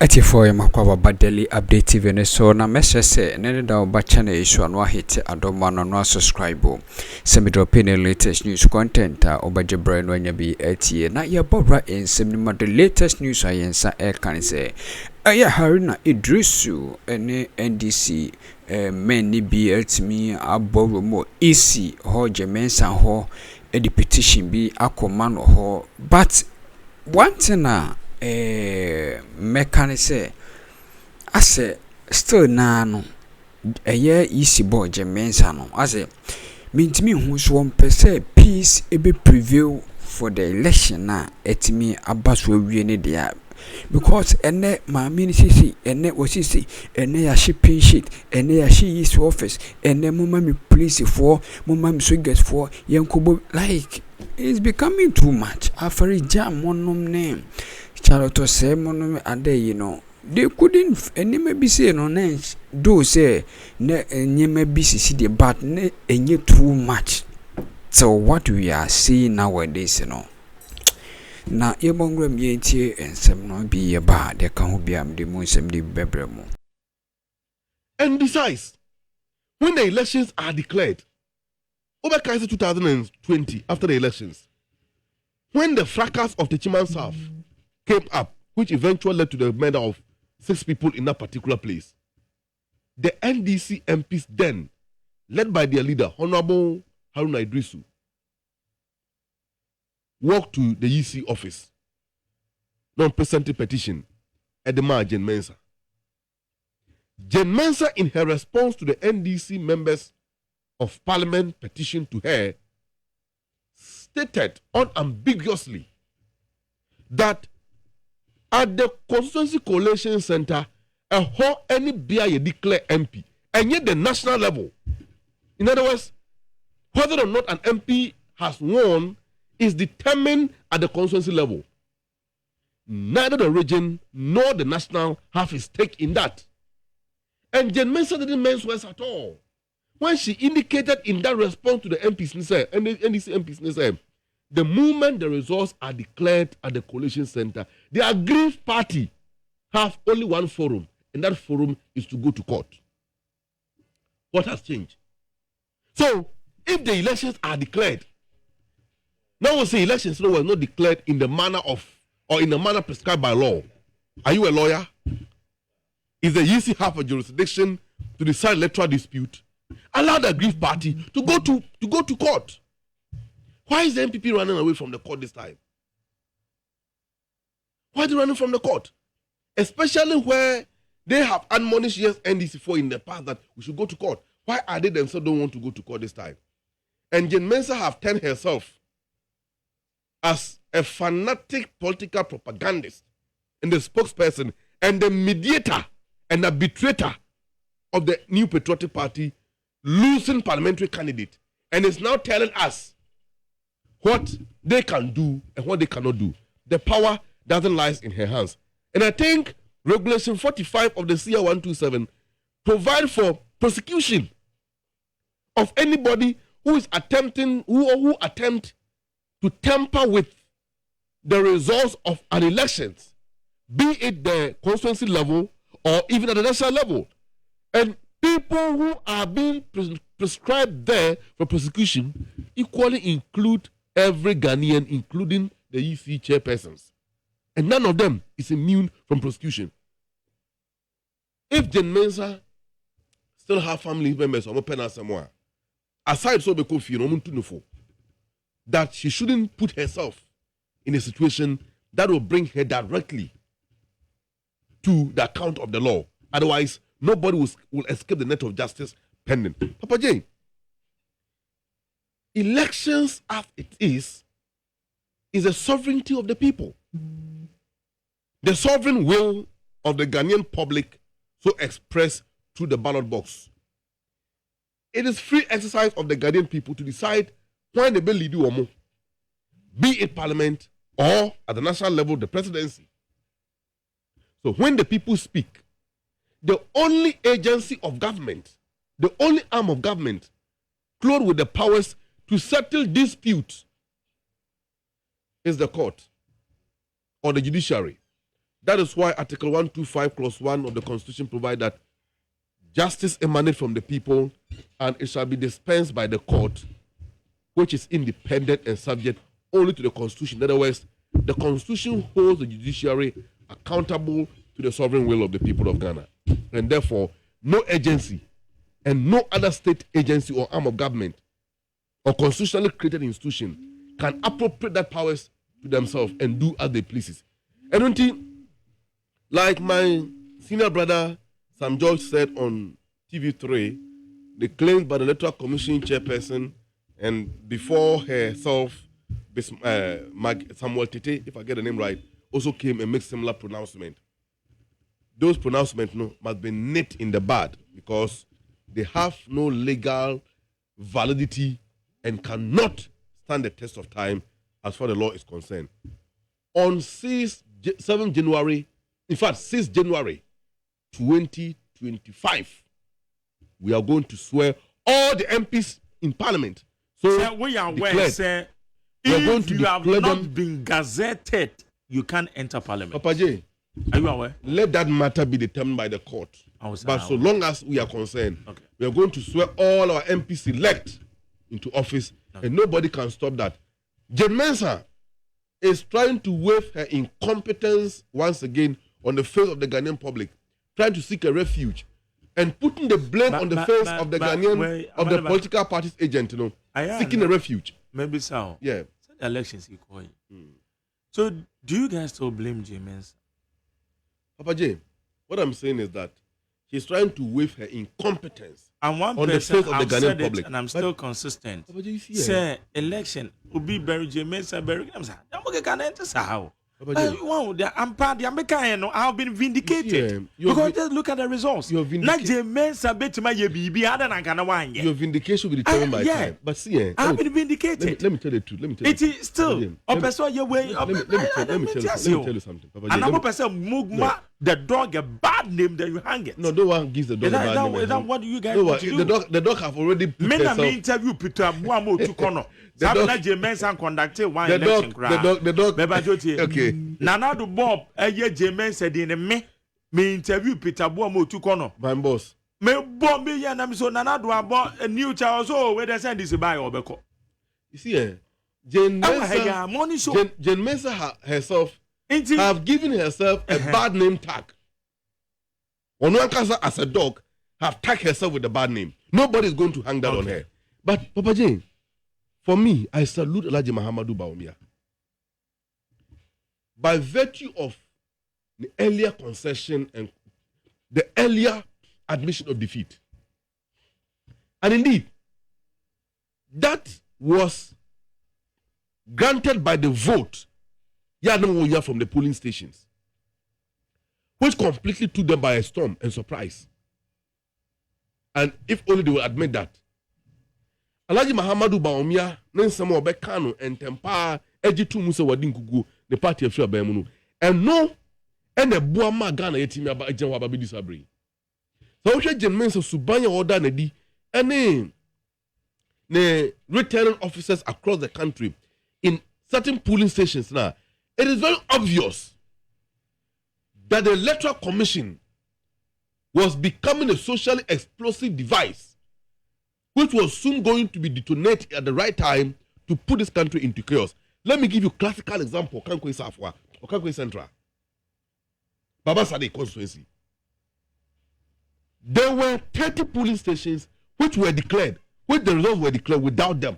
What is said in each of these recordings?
84 makwa ba daily update TV ne so na message ne da ba channel isu anwa hit adoma no subscribe se me drop in latest news content obaje brain wanya bi etie na ye bobra ensem ni the latest news ayensa e kan se Haruna Iddrisu ene NDC men ni bi etimi aboro mo isi ho Mensah ho edi petition bi Akroma no ho but one thing mekanise ase still na no isi boje Mensah no ase mintimi hu so mpese peace ebe prevail for the election na etimi abaso awie ne dia because ene maami sisi ene osisi ene ya shipping sheet ene ya shi is office ene mama police for mama soldiers for yankobo like it's becoming too much after jam monum name Charlotte say monum ade they couldn't any maybe say no names do say ne nyema bcc the but ne enye too much. So what we are seeing nowadays na yebongram yentie ensem no bi ye ba de ka ho biam de mu ensem de bebremu. And besides, when the elections are declared over Kesi 2020 after the elections, when the fracas of the Mensah came up, which eventually led to the murder of 6 people in that particular place, the NDC MPs then, led by their leader, Honorable Haruna Iddrisu, walked to the EC office, non-presenting petition at the man Mensah. Mensah, in her response to the NDC members of parliament petition to her, stated unambiguously that at the Constituency Coalition Center, a whole any BIA declare MP, and yet the national level. In other words, whether or not an MP has won is determined at the constituency level. Neither the region nor the national have a stake in that. And Mensah didn't mince words at all when she indicated in that response to the MPs and the NDC MPs, the moment the results are declared at the coalition center, the aggrieved party have only one forum, and that forum is to go to court. What has changed? So, if the elections are declared, now we'll say elections were not declared in the manner of, or in the manner prescribed by law. Are you a lawyer? Is the EC have a jurisdiction to decide electoral dispute? Allow the aggrieved party to go to court. Why is the MPP running away from the court this time? Why are they running from the court? Especially where they have admonished NDC for in the past that we should go to court. Why are they themselves don't want to go to court this time? And Mensah have turned herself as a fanatic political propagandist and the spokesperson and the mediator and the betrayer of the New Patriotic Party losing parliamentary candidate, and is now telling us what they can do and what they cannot do. The power doesn't lie in her hands. And I think Regulation 45 of the CR 127 provide for prosecution of anybody who is attempting who attempt to tamper with the results of an election, be it the constituency level or even at the national level. And people who are being prescribed there for prosecution equally include every Ghanaian, including the EC chairpersons. And none of them is immune from prosecution. If Mensah still have family members or penance somewhere, aside so that she shouldn't put herself in a situation that will bring her directly to the account of the law. Otherwise, nobody will escape the net of justice pending. Papa J, elections as it is a sovereignty of the people. The sovereign will of the Ghanaian public so expressed through the ballot box. It is free exercise of the Ghanaian people to decide when they will lead you or more, be it parliament or at the national level, the presidency. So when the people speak, the only agency of government, the only arm of government clothed with the powers to settle disputes is the court or the judiciary. That is why Article 125 Clause 1 of the Constitution provides that justice emanates from the people and it shall be dispensed by the court, which is independent and subject only to the Constitution. In other words, the Constitution holds the judiciary accountable to the sovereign will of the people of Ghana. And therefore, no agency and no other state agency or arm of government or constitutionally created institution can appropriate that powers to themselves and do as they please. And until, like my senior brother Sam George said on TV3, the claims by the Electoral Commission chairperson and before herself, Samuel Tete, if I get the name right, also came and made similar pronouncement. Those pronouncements must be nipped in the bud because they have no legal validity and cannot stand the test of time as far as the law is concerned. On 7 January, in fact, 6 January 2025, we are going to swear all the MPs in Parliament. So we are aware, sir, if you have not been gazetted, you can't enter Parliament. Papa J, are you aware? Let that matter be determined by the court. But so long as we are concerned, we are going to swear all our MPs elect into office, and nobody can stop that. Jane Mensah is trying to wave her incompetence once again on the face of the Ghanaian public, trying to seek a refuge and putting the blame on the face of the Ghanaian, of the political party's agent, seeking a refuge. Maybe so. Yeah. So the elections equal. So do you guys still blame Jane Mensah? Papa J, what I'm saying is that she's trying to wave her incompetence and one on the face of the Ghanaian public. And I'm still consistent. Papa J, you see, say election will be very Jane Mensah very. I'm saying, I've been vindicated. Because just look at the results. Not Jane Mensah bet my baby other than Ghana. Your vindication will be determined by time. But see, I've been vindicated. Let me tell you the truth. It is still let me tell you something. And I'm a person the dog a bad name, then you hang it. No one gives the dog a bad name. Is that what you guys want to do? The dog have already put herself. Interview Peter Abuamo to corner. Mensah conducted one election crowd. The dog. Okay. Nana do Bob, Jane Mensah in me interview Peter Abuamo to corner. My boss. Me bomb me and I'm so Nana do about a new child. So where they send this by Obeko. You see, Jane Mensah herself have given herself a bad name tag. Onuankasa as a dog have tagged herself with a bad name. Nobody is going to hang that on her. But Papa Jane, for me, I salute Alhaji Mahamudu Bawumia. By virtue of the earlier concession and the earlier admission of defeat. And indeed, that was granted by the vote from the polling stations, which completely took them by a storm and surprise. And if only they will admit that. Alhaji Mahamudu Bawumia, Nensamo Bekano, and Tempa, Ejitu Musa Wadinkugu, the party of Shabemunu, and no, and the Buama Ghana Yetimia Bajanwa Babi Disabri. So, Jane Mensah Subanya order Nedi, and the returning officers across the country in certain polling stations now. It is very obvious that the Electoral Commission was becoming a socially explosive device, which was soon going to be detonated at the right time to put this country into chaos. Let me give you a classical example. Kankwe Safwa or Kankwe Central. Baba Sade constituency. There were 30 polling stations which were declared, which the results were declared without them.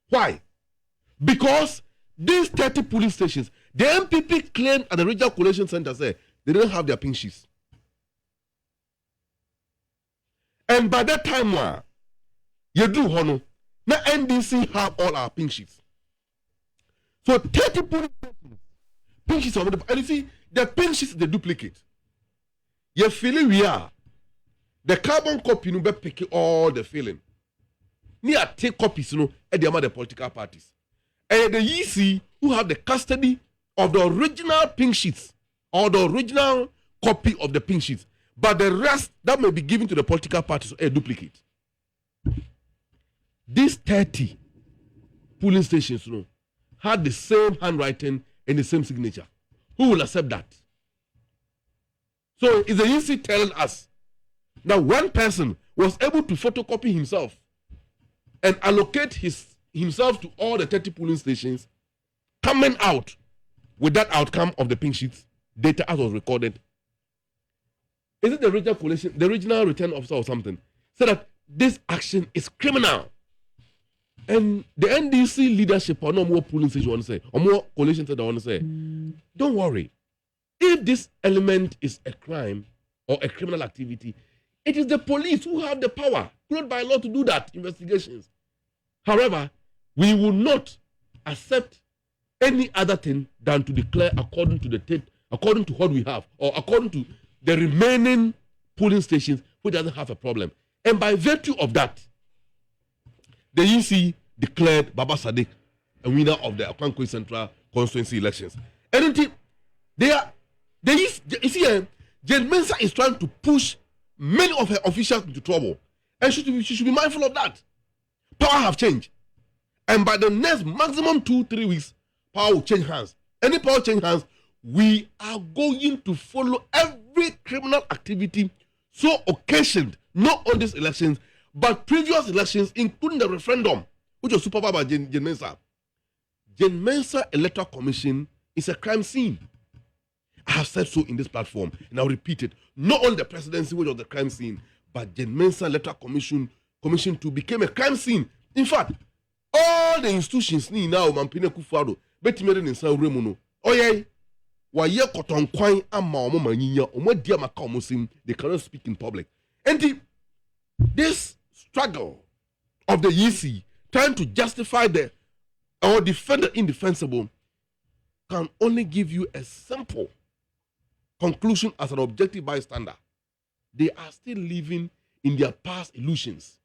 Why? Because these 30 polling stations, the MPP claimed at the Regional Collation Center said they didn't have their pink sheets. And by that time, you do hono. Now NDC have all our pink sheets. So 30 polling stations, pink sheets are, and you see, the pink sheets is the duplicate. You feeling we are. The carbon copy you be pick all the feeling. Near take copies, at the amount of the political parties. And the EC who have the custody of the original pink sheets or the original copy of the pink sheets, but the rest that may be given to the political parties a duplicate. These 30 polling stations, had the same handwriting and the same signature. Who will accept that? So is the EC telling us that one person was able to photocopy himself and allocate himself to all the 30 polling stations, coming out with that outcome of the pink sheets data as was recorded? Is it the regional coalition, the regional return officer or something? So that this action is criminal. And the NDC leadership or no more polling station want to say, or more coalition said want to say, don't worry. If this element is a crime or a criminal activity, it is the police who have the power, not by law, to do that investigations. However, we will not accept any other thing than to declare according to what we have, or according to the remaining polling stations which doesn't have a problem. And by virtue of that, the EC declared Baba Sadiq a winner of the Akwankwe Central Constituency elections. And you see, Jane Mensah is trying to push many of her officials into trouble. And she should be mindful of that. Power have changed. And by the next maximum 2-3 weeks, power will change hands. Any power change hands, we are going to follow every criminal activity so occasioned, not on these elections, but previous elections, including the referendum, which was supervised by Jane Mensah. Jane Mensah Electoral Commission is a crime scene. I have said so in this platform, and I'll repeat it. Not only the presidency, which was the crime scene, but Jane Mensah Electoral Commission 2 became a crime scene. In fact, all the institutions now, Mampine Kufado, Betimere in San Remono, Oye, Waye Koton Kwine, Ama, Manyinya, Omodia Makamosim, they cannot speak in public. And this struggle of the EC trying to justify or defend the indefensible can only give you a simple conclusion as an objective bystander. They are still living in their past illusions,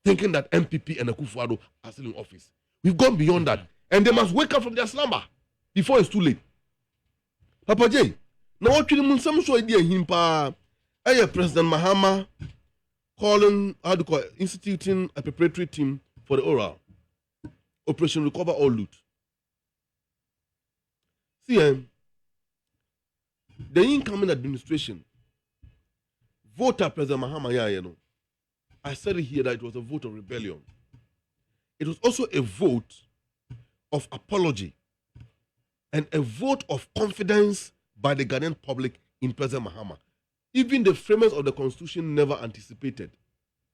thinking that MPP and Akufo-Addo are still in office. We've gone beyond that, and they must wake up from their slumber before it's too late. Papa J, now what you mean? Some idea him pa, President Mahama calling, instituting a preparatory team for the oral Operation Recover All Loot. See, the incoming administration voted President Mahama, I said it here that it was a vote of rebellion. It was also a vote of apology and a vote of confidence by the Ghanaian public in President Mahama. Even the framers of the Constitution never anticipated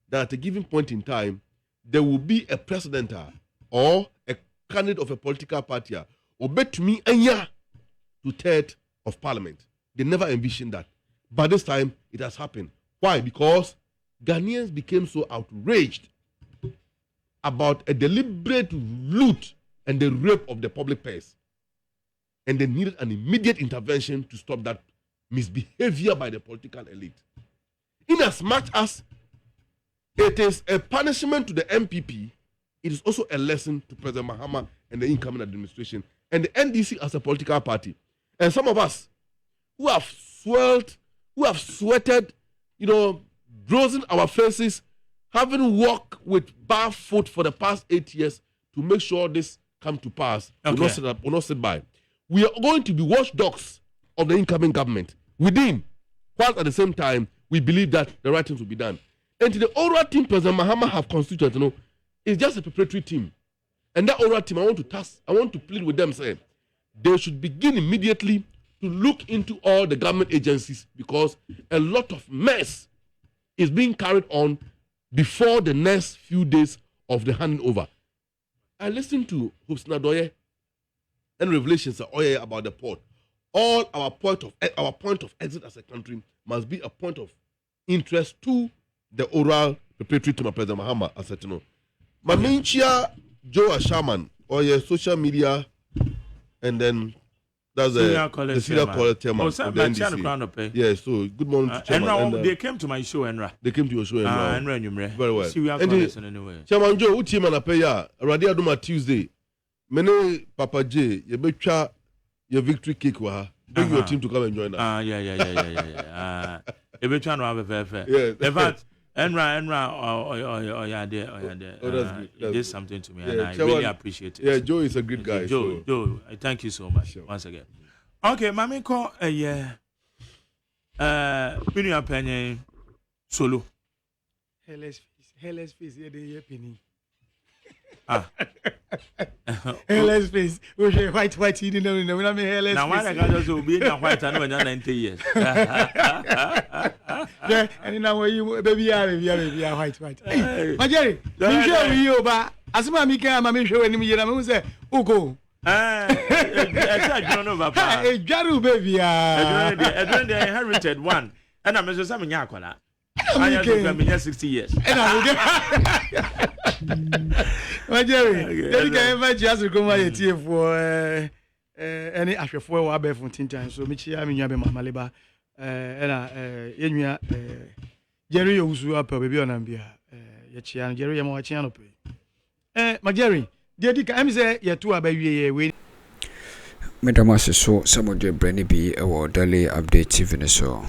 that at a given point in time, there will be a president or a candidate of a political party or bet me anya to third of parliament. They never envisioned that. But this time, it has happened. Why? Because Ghanaians became so outraged about a deliberate loot and the rape of the public purse. And they needed an immediate intervention to stop that misbehavior by the political elite. In as much as it is a punishment to the MPP, it is also a lesson to President Mahama and the incoming administration and the NDC as a political party. And some of us who have sweated, bruising our faces, having walked with bare foot for the past 8 years to make sure this come to pass, will not sit by. We are going to be watchdogs of the incoming government within, while at the same time, we believe that the right things will be done. And to the oral team President Mahama have constituted, is just a preparatory team. And that oral team, I want to plead with them, say, they should begin immediately to look into all the government agencies, because a lot of mess is being carried on before the next few days of the handing over. I listened to Husna Doye and revelations about the port. All our point of exit as a country must be a point of interest to the oral preparatory team of President Mahama, as I know. Maminchia Joe Shaman, social media, and then that's the senior college chairman of the NDC. Yeah, so good morning to Chairman. They came to my show, Enra. They came to your show, Enra. Very well. Anyway. Chairman Joe, who team and Apeya, Radia Duma Tuesday. Mene Papa J, you betcha your victory cake wa. Bring your team to come and join us. Yeah. You betcha no have a fair. In fact, Enra, he did something to me, and I really appreciate it. Yeah, Joe is a good guy. Joe, I thank you so much once again. Okay, mami call a year. Penny penny solo. Hellas face, yeah, they penny. Ah. Hellas face. Okay, white, you didn't know. I'm hellas. Now, why I got us to be in white and when 90 years. Yeah, and now you, baby, are white. Hey, my Jerry, you show you, but as my Mika, my show any year, I'm say, Ugo. I don't know, Papa. A Jaru, baby. I inherited one, and I'm just having Yakona. I have been 60 years. And I my Jerry, then you can invite you to come my tea for any actual 4 hours from Tintin. So, Michi, I mean, you have my Maliba. And Jerry, who's up, baby, on Ambia. Yachian, Jerry, I'm watching up. My Jerry, dear Dick, I'm say, you're 2 hours away. Madam, so some of your brainy be our daily update TV so.